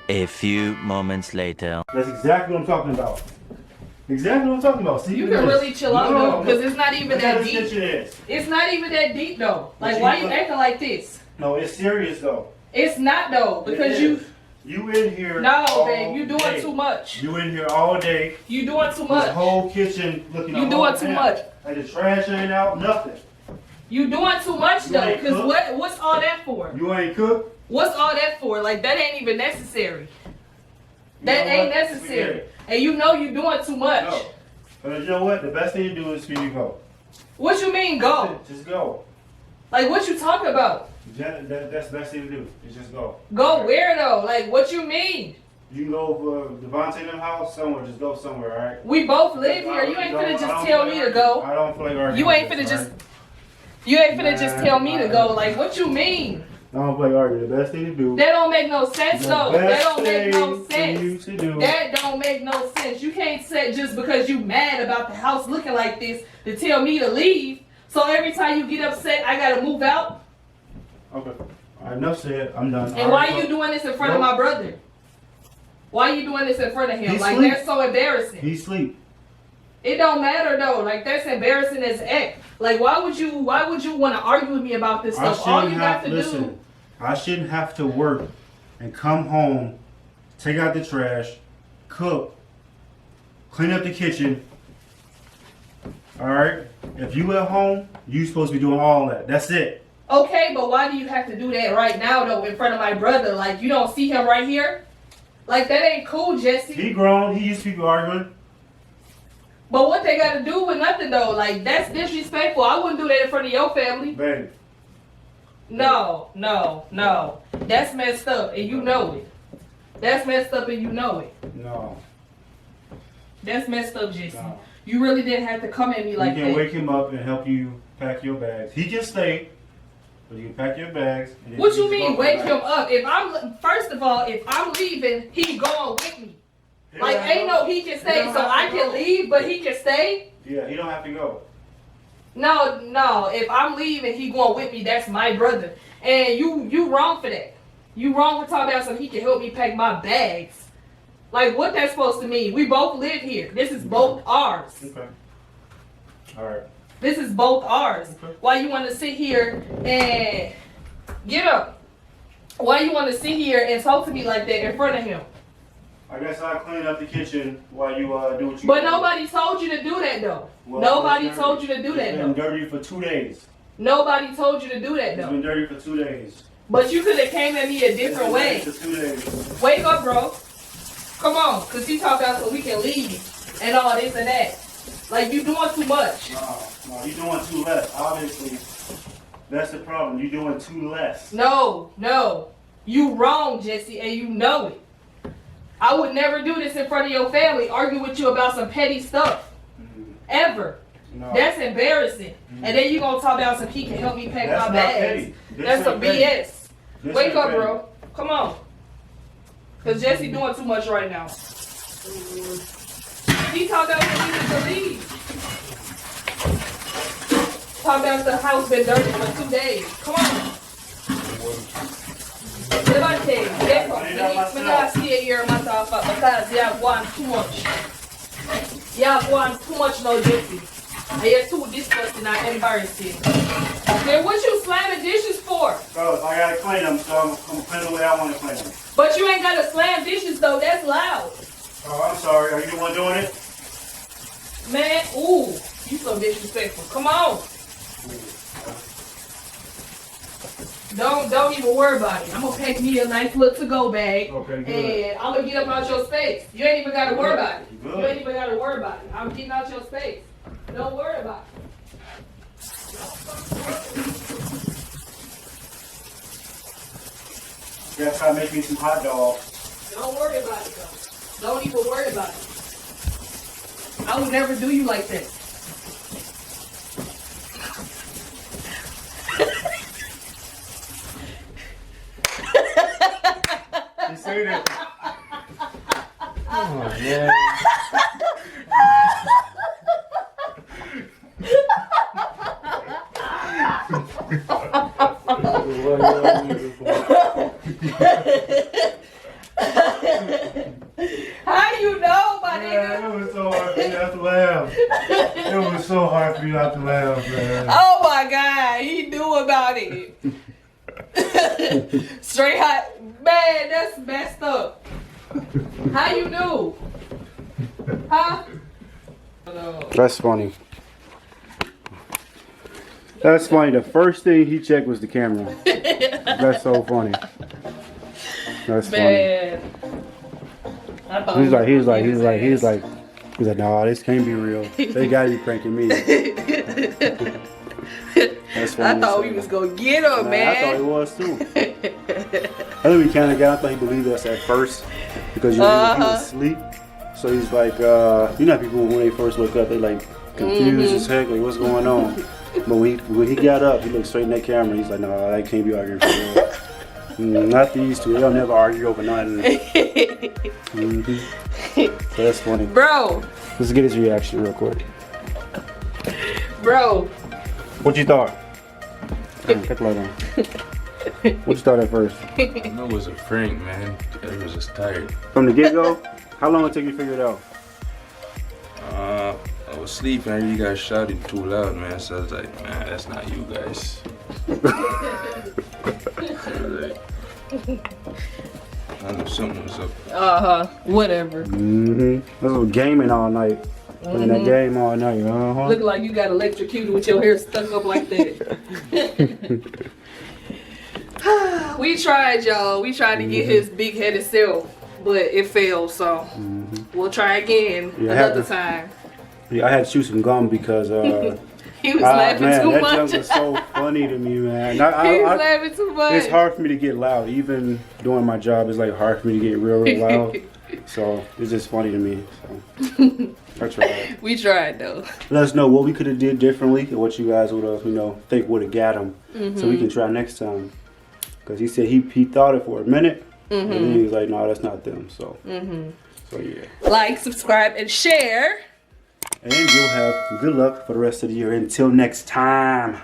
A few moments later. That's exactly what I'm talking about. Exactly what I'm talking about. See, You can really chill out though, because it's not even that deep. deep. It's not even that deep though. Like, why you acting like this? No, it's serious though. It's not though, because you in here. No, babe, you doing too much. You in here all day. You doing too much. The whole kitchen looking. You doing too much. Like the trash ain't out, nothing. You doing too much though, because what's all that for? You ain't cooked. What's all that for? Like, that ain't even necessary. That ain't necessary. And you know you doing too much. No. But you know what? The best thing to do is for you to go. What you mean go? Just go. Like, what you talking about? That's the best thing to do. Is just go. Go where though? Like, what you mean? You can go for Devontae and them house somewhere. Just go somewhere, all right? We both live here. You ain't finna just tell me to go. I don't play arguments. You ain't finna just. You ain't finna just tell me to go. Like, what you mean? I don't play argument. The best thing to do. That don't make no sense though. That don't make no sense. That don't make no sense. You can't say just because you mad about the house looking like this to tell me to leave. So every time you get upset, I gotta move out. Okay. All right, enough said. I'm done. And why are you doing this in front of my brother? Why are you doing this in front of him? He like, sleep. that's so embarrassing. He sleep. It don't matter though. Like, that's embarrassing as heck. Like, why would you want to argue with me about this stuff? All you got to do. I shouldn't have to work and come home, take out the trash, cook, clean up the kitchen. All right? If you at home, you supposed to be doing all that. That's it. Okay, but why do you have to do that right now though in front of my brother? Like, you don't see him right here? Like, that ain't cool, Jessie. He grown. He used to people arguing. But what they got to do with nothing though? Like, that's disrespectful. I wouldn't do that in front of your family. Baby. No. That's messed up and you know it. That's messed up and you know it. No. That's messed up, Jessie. No. You really didn't have to come at me like that. You can wake him up and help you pack your bags. He can stay, but you can pack your bags. And what you mean wake him up? First of all, if I'm leaving, he going with me. Like, ain't no he can stay, so I can leave, but he can stay? Yeah, he don't have to go. No. If I'm leaving, he going with me. That's my brother. And you wrong for that. You wrong for talking about so he can help me pack my bags. Like, what that's supposed to mean? We both live here. This is both ours. Okay. All right. This is both ours. Okay. Why you want to sit here and get up? Why you want to sit here and talk to me like that in front of him? I guess I'll clean up the kitchen while you do what you But nobody told you to do that though. Well, nobody told you to do that though. It's been dirty for 2 days. Nobody told you to do that It's though. been dirty for 2 days. But you could have came at me a different way. For 2 days. Wake up, bro. Come on, cause he talked about so we can leave and all this and that. Like, you doing too much. No, you doing too less. Obviously, that's the problem. You doing too less. No. You wrong, Jessie, and you know it. I would never do this in front of your family, argue with you about some petty stuff. Mm-hmm. Ever. No. That's embarrassing. Mm-hmm. And then you gonna talk about some he can help me pack my bags. That's some BS. Wake up, bro. Come on. Cause Jessie doing too much right now. He talked about he needed to leave. Talk about the house been dirty for 2 days. Come on. Levante, get up. Me not stay here, motherfucker, because you have one too much. You have one too much now, Jessie. And you're too disgusting and embarrassing. Then what you slamming dishes for? Bro, I gotta clean them, so I'm cleaning the way I want to clean them. But you ain't gotta slam dishes though, that's loud. Oh, I'm sorry. Are you the one doing it? Man, ooh, you so disrespectful. Come on. Don't even worry about it. I'm gonna pack me a nice little to-go bag. Okay, good. And I'm gonna get up out your space. You ain't even gotta worry about it. Good. You ain't even gotta worry about it. I'm getting out your space. Don't worry about it. Guess I make me some hot dogs. Don't worry about it though. Don't even worry about it. I would never do you like that. You say that? Oh man. How you know, my nigga? Man, it was so hard for me not to laugh. It was so hard for me not to laugh, man. Oh my God, he knew about it. Straight hot. Man, that's messed up. How you knew? Huh? That's funny. That's funny. The first thing he checked was the camera. That's so funny. That's funny. Man. I thought He's like, nah, this can't be real. They gotta be pranking me. That's funny. I thought we was gonna get him, Nah, man. I thought he was too. I think we kind of got. I thought he believed us at first because he was asleep. So he's like, you know, people when they first wake up, they like confused as heck, like what's going on. But when he got up, he looked straight in that camera. He's like, no, I can't be arguing for real. Not these two. They'll never argue over nothing. So that's funny. Bro. Let's get his reaction real quick. Bro. What you thought? Cut the light on. What you thought at first? I know it was a prank, man. I was just tired. From the get-go? How long it took you to figure it out? I was sleeping. I heard you guys shouting too loud, man. So I was like, man, that's not you guys. I know something was up. Whatever. I was gaming all night. Playing that game all night. Look like you got electrocuted with your hair stuck up like that. We tried, y'all. We tried to get his big-headed self, but it failed. So we'll try again another time. Yeah, I had to chew some gum because He was laughing man, too that much. junk was so funny to me, man. He was laughing too much. It's hard for me to get loud. Even doing my job, it's like hard for me to get real loud. So it's just funny to me. So I tried. We tried though. Let us know what we could have did differently and what you guys would have, think would have got him, so we can try next time. Because he said he thought it for a minute, and then he was like, no, that's not them. So, so yeah. Like, subscribe, and share. And you'll have good luck for the rest of the year. Until next time.